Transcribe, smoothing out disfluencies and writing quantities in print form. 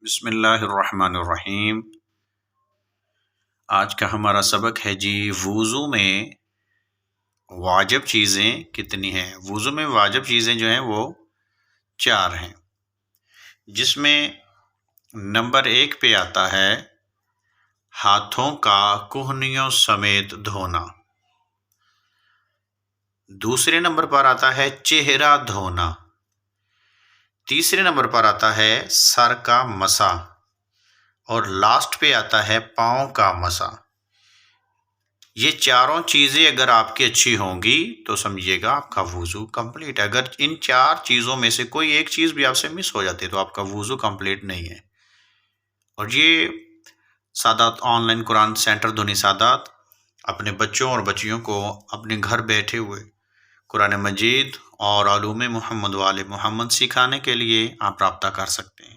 बिस्मिल्लाहिर्रहमानिर्रहीम। आज का हमारा सबक है जी, वुज़ू में वाजिब चीज़ें कितनी हैं। वुज़ू में वाजिब चीज़ें जो हैं वो 4 हैं, जिसमें नंबर 1 पे आता है हाथों का कोहनियों समेत धोना। दूसरे नंबर पर आता है चेहरा धोना। तीसरे नंबर पर आता है सर का मसा और लास्ट पे आता है पाँव का मसा। ये चारों चीज़ें अगर आपकी अच्छी होंगी तो समझिएगा आपका वुज़ू कंप्लीट है। अगर इन 4 चीज़ों में से कोई एक चीज़ भी आपसे मिस हो जाती है तो आपका वुज़ू कंप्लीट नहीं है। और ये सादात ऑनलाइन कुरान सेंटर धुनी सादात अपने बच्चों और बच्चियों को अपने घर बैठे हुए कुरान मजीद और उलूम मोहम्मद वाले मोहम्मद सिखाने के लिए आप राब्ता कर सकते हैं।